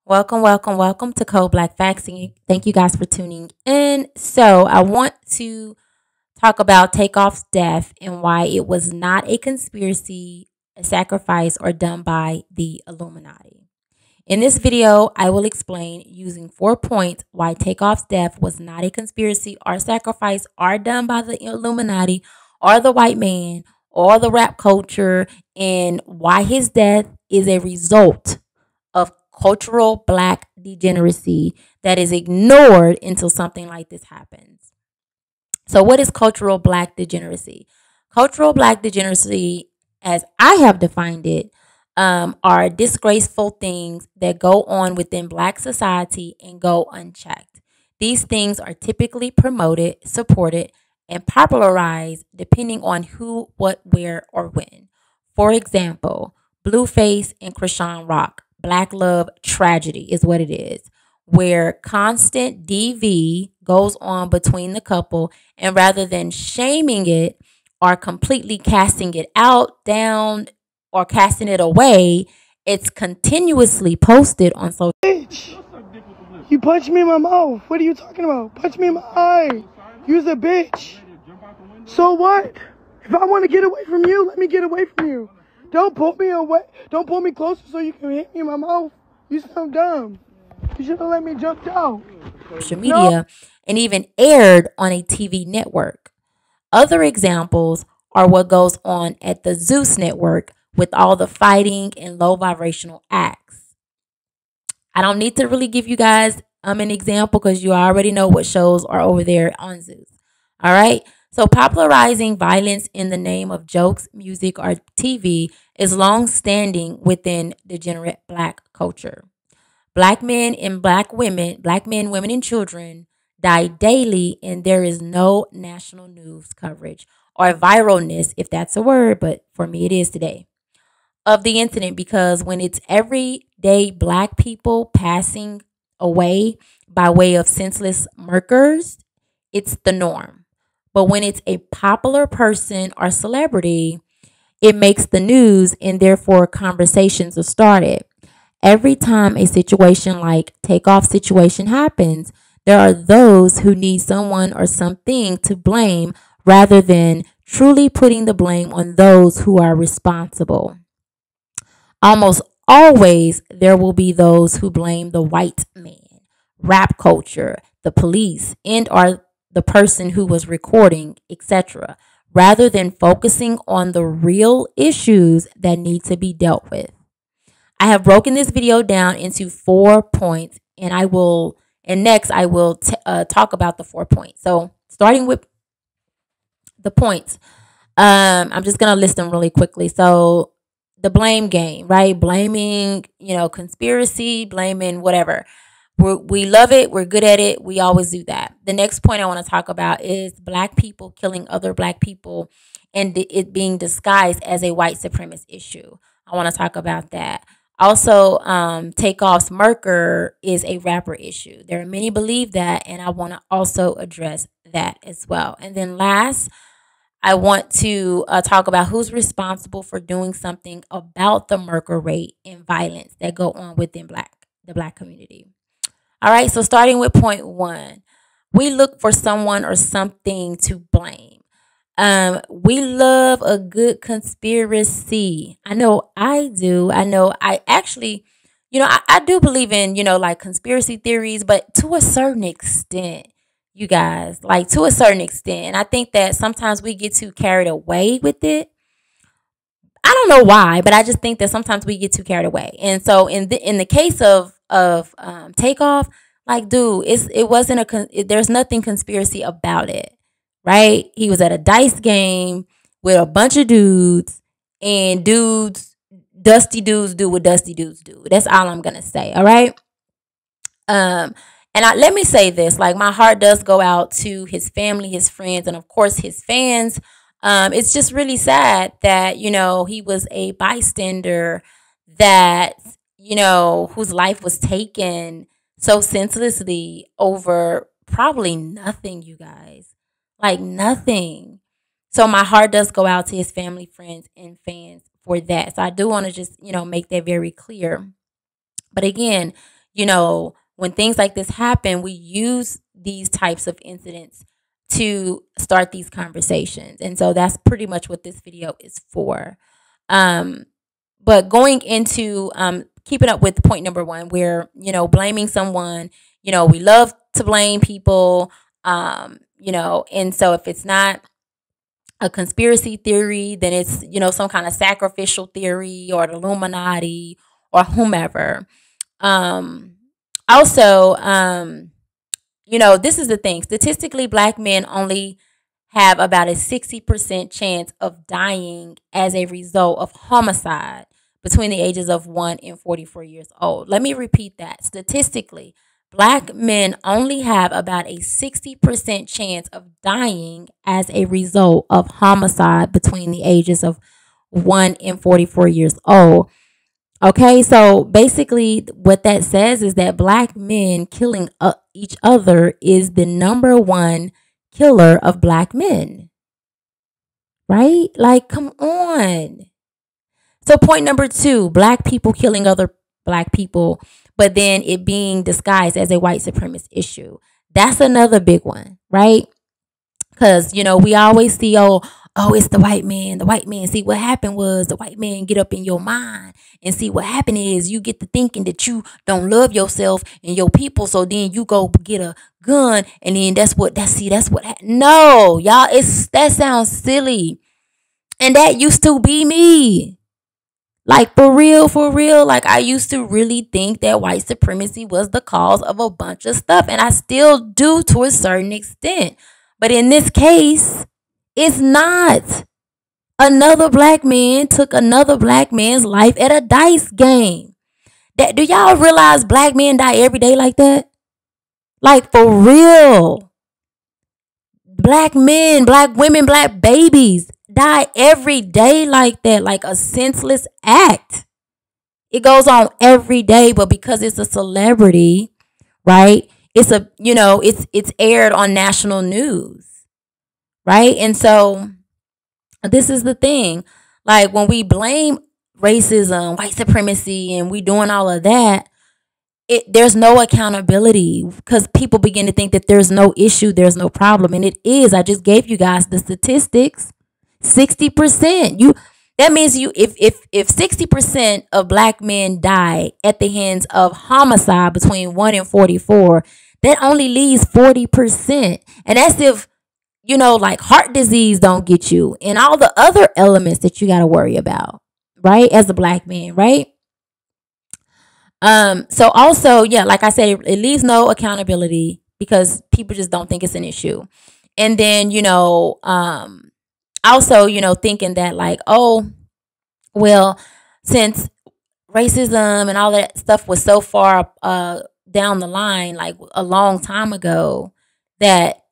Welcome, welcome, welcome to Cold Black Facts. And thank you guys for tuning in. So, I want to talk about Takeoff's death and why it was not a conspiracy, a sacrifice, or done by the Illuminati. In this video, I will explain using 4 points why Takeoff's death was not a conspiracy or sacrifice or done by the Illuminati or the white man or the rap culture, and why his death is a result of cultural black degeneracy that is ignored until something like this happens. So, what is cultural black degeneracy? Cultural black degeneracy, as I have defined it, are disgraceful things that go on within black society and go unchecked. These things are typically promoted, supported, and popularized depending on who, what, where, or when. For example, Blueface and Krishan Rock, Black Love Tragedy is what it is, where constant DV goes on between the couple, and rather than shaming it or completely casting it out, down, or casting it away, it's continuously posted on social. Bitch, you punched me in my mouth. What are you talking about? Punch me in my eye. You's a bitch. So what? If I want to get away from you, let me get away from you. Don't pull me away. Don't pull me closer so you can hit me in my mouth. You sound dumb. You should have let me jump down. Social media and even aired on a TV network. Other examples are what goes on at the Zeus network with all the fighting and low vibrational acts. I don't need to really give you guys an example because you already know what shows are over there on Zeus. All right. So popularizing violence in the name of jokes, music, or TV is long standing within degenerate black culture. Black men and black women, women, and children die daily, and there is no national news coverage or viralness, if that's a word, but for me it is today, of the incident, because when it's everyday black people passing away by way of senseless murkers, it's the norm. But when it's a popular person or celebrity, it makes the news, and therefore conversations are started. Every time a situation like Takeoff situation happens, there are those who need someone or something to blame rather than truly putting the blame on those who are responsible. Almost always, there will be those who blame the white man, rap culture, the police, and or the person who was recording, etc., rather than focusing on the real issues that need to be dealt with. I have broken this video down into 4 points, and next I will talk about the 4 points. So, starting with the points, I'm just gonna list them really quickly. So, the blame game, right? Blaming, conspiracy, blaming whatever. We love it. We're good at it. We always do that. The next point I want to talk about is black people killing other black people and it being disguised as a white supremacist issue. I want to talk about that. Also, Takeoff's murder is a rapper issue. There are many believe that, and I want to also address that as well. And then last, I want to talk about who's responsible for doing something about the murder rate and violence that go on within the black community. All right, so starting with point 1, we look for someone or something to blame. We love a good conspiracy. I know I do. I know I actually, I do believe in, like conspiracy theories, but to a certain extent, you guys, like to a certain extent. And I think that sometimes we get too carried away with it. I don't know why, but I just think that sometimes we get too carried away. And so in the case of Takeoff, like, dude, it wasn't there's nothing conspiracy about it, right? He was at a dice game with a bunch of dudes, and dusty dudes do what dusty dudes do. That's all I'm gonna say. All right. Let me say this, like, my heart does go out to his family, his friends, and of course his fans. It's just really sad that, he was a bystander that, whose life was taken so senselessly over probably nothing, you guys. Like nothing. So my heart does go out to his family, friends, and fans for that. So I do want to just, make that very clear. But again, when things like this happen, we use these types of incidents to start these conversations. And so that's pretty much what this video is for. But going into keeping up with point number one, where, blaming someone, we love to blame people, and so if it's not a conspiracy theory, then it's, some kind of sacrificial theory or the Illuminati or whomever. Also, this is the thing. Statistically, Black men only have about a 60% chance of dying as a result of homicide between the ages of 1 and 44 years old. Let me repeat that. Statistically, Black men only have about a 60% chance of dying as a result of homicide between the ages of 1 and 44 years old. Okay, so basically what that says is that Black men killing each other is the number one killer of Black men. Right? Like, come on. So point number two, Black people killing other Black people, but then it being disguised as a white supremacist issue. That's another big one, right? Because, we always see, oh, it's the white man. The white man. See, what happened was the white man get up in your mind and see what happened is you get to thinking that you don't love yourself and your people. So then you go get a gun and then that's what. No, y'all, that sounds silly. And that used to be me. Like, for real. Like, I used to really think that white supremacy was the cause of a bunch of stuff. And I still do to a certain extent. But in this case, it's not. Another Black man took another Black man's life at a dice game. Do y'all realize Black men die every day like that? Like, for real. Black men, Black women, Black babies die every day like that, like a senseless act. It goes on every day, but because it's a celebrity, right? It's it's aired on national news, right? And so this is the thing. Like, when we blame racism, white supremacy, and we doing all of that, there's no accountability because people begin to think that there's no issue, there's no problem. And it is. I just gave you guys the statistics. 60%. That means if 60% of Black men die at the hands of homicide between 1 and 44, that only leaves 40%. And that's if, like heart disease don't get you and all the other elements that you got to worry about, right? As a Black man, right? So also, yeah, like I said, it leaves no accountability because people just don't think it's an issue. And then, also, thinking that like, oh, well, since racism and all that stuff was so far down the line, like a long time ago, that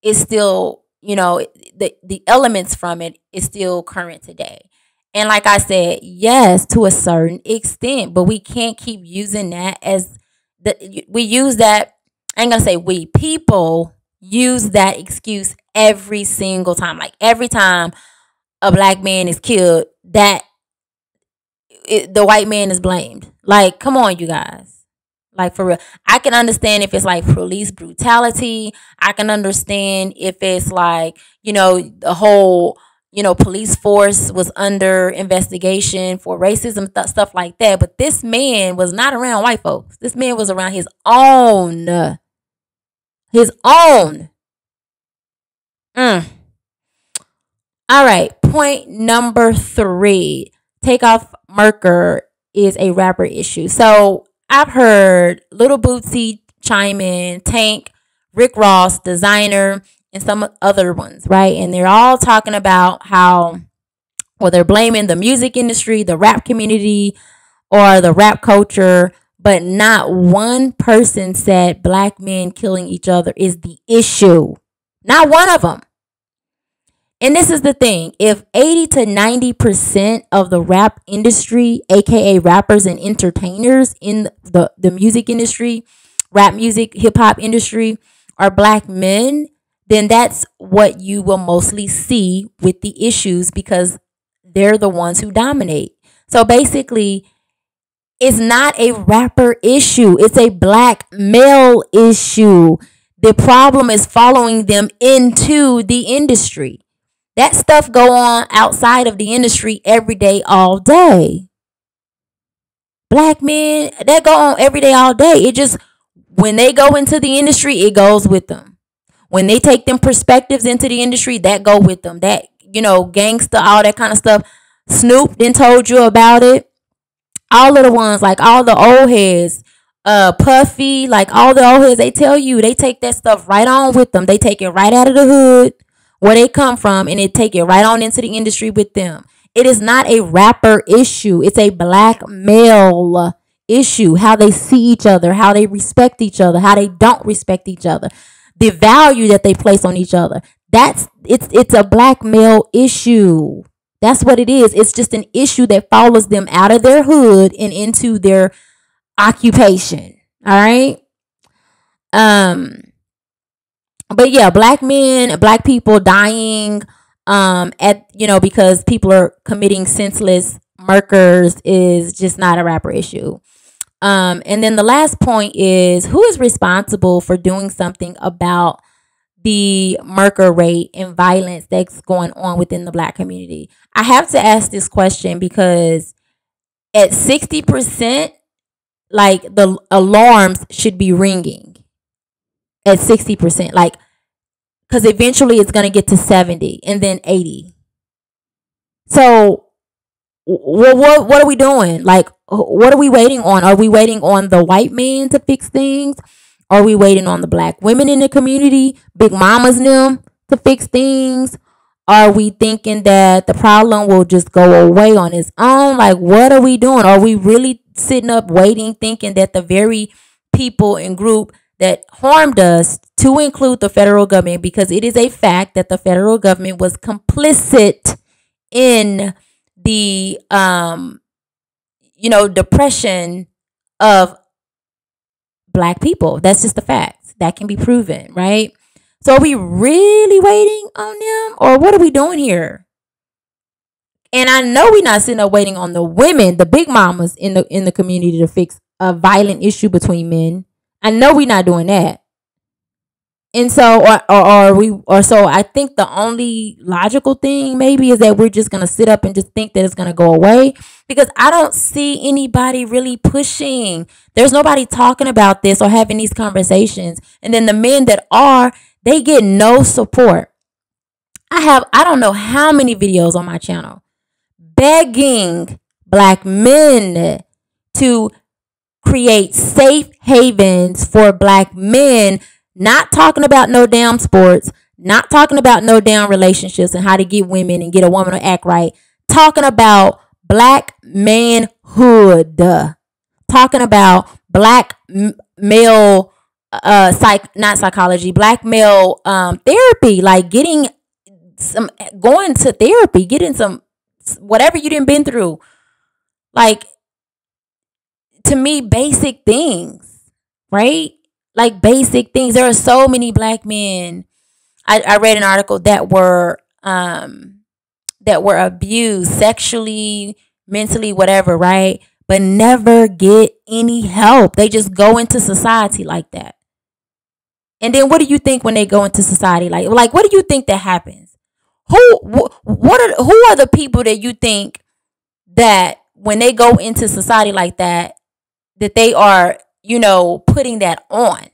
it's still, the elements from it is still current today. And like I said, yes, to a certain extent, but we can't keep using that as we use that. I ain't gonna say we, people use that excuse every single time. Like, every time a Black man is killed, the white man is blamed. Like, come on, you guys. Like, for real. I can understand if it's like police brutality. I can understand if it's like, the whole, police force was under investigation for racism, stuff like that. But this man was not around white folks. This man was around his own. His own. All right. Point number 3. Takeoff Merker is a rapper issue. So I've heard Little Bootsy chime in, Tank, Rick Ross, Designer, and some other ones, right? And they're all talking about how, well, they're blaming the music industry, the rap community, or the rap culture, but not one person said Black men killing each other is the issue. Not one of them. And this is the thing. If 80 to 90% of the rap industry, aka rappers and entertainers in the music industry, rap music, hip hop industry, are Black men, then that's what you will mostly see with the issues because they're the ones who dominate. So basically, It's not a rapper issue. It's a black male issue. The problem is following them into the industry. That stuff go on outside of the industry every day, all day. Black men, that go on every day, all day. It just, when they go into the industry, it goes with them. When they take them perspectives into the industry, that go with them. That, gangster, all that kind of stuff. Snoop then told you about it. All of the ones, like all the old heads, Puffy, like all the old heads, they tell you, they take that stuff right on with them. They take it right out of the hood where they come from, and they take it right on into the industry with them. It is not a rapper issue. It's a black male issue. How they see each other, how they respect each other, how they don't respect each other, the value that they place on each other. It's a black male issue. That's what it is. It's just an issue that follows them out of their hood and into their occupation. All right. But yeah, black men, black people dying because people are committing senseless murders is just not a rapper issue. And then the last point is, who is responsible for doing something about the murder rate and violence that's going on within the black community? I have to ask this question because at 60%, like, the alarms should be ringing at 60%, like, because eventually it's going to get to 70 and then 80. So what are we doing? Like, what are we waiting on? Are we waiting on the white man to fix things? Are we waiting on the black women in the community, big mamas and them, to fix things? Are we thinking that the problem will just go away on its own? Like, what are we doing? Are we really sitting up waiting, thinking that the very people and group that harmed us, to include the federal government, because it is a fact that the federal government was complicit in the depression of black people. That's just a fact. That can be proven, right? So are we really waiting on them, or what are we doing here? And I know we're not sitting up waiting on the women, the big mamas in the community, to fix a violent issue between men. I know we're not doing that. And so, so I think the only logical thing maybe is that we're just going to sit up and just think that it's going to go away, because I don't see anybody really pushing. There's nobody talking about this or having these conversations. And then the men that are, they get no support. I don't know how many videos on my channel begging black men to create safe havens for black men. Not talking about no damn sports, not talking about no damn relationships and how to get women and get a woman to act right. Talking about black manhood. Talking about black male not psychology, black male therapy, like going to therapy, getting some whatever you didn't been through. Like, to me, basic things, right? Like, basic things. There are so many black men. I read an article that were abused sexually, mentally, whatever, right? But never get any help. They just go into society like that. And then what do you think when they go into society like what do you think that happens? Who are the people that you think that when they go into society like that they are, putting that on?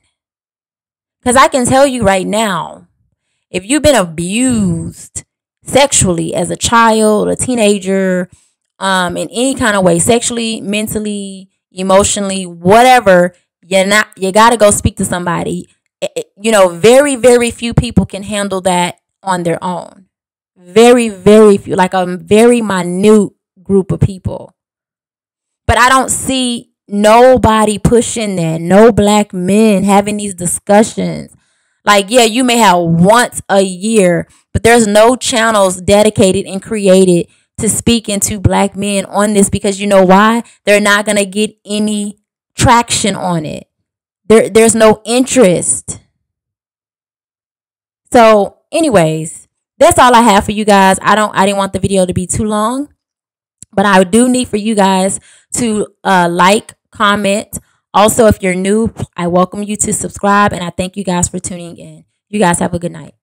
Because I can tell you right now, if you've been abused sexually as a child, a teenager, in any kind of way, sexually, mentally, emotionally, whatever, you got to go speak to somebody. Very, very few people can handle that on their own. Very, very few, like a very minute group of people. But I don't see nobody pushing that. No black men having these discussions. Like, yeah, you may have once a year, but there's no channels dedicated and created to speak into black men on this, because you know why? They're not going to get any traction on it. There's no interest. So anyways, that's all I have for you guys. I didn't want the video to be too long, but I do need for you guys to like, comment. Also, if you're new, I welcome you to subscribe, and I thank you guys for tuning in. You guys have a good night.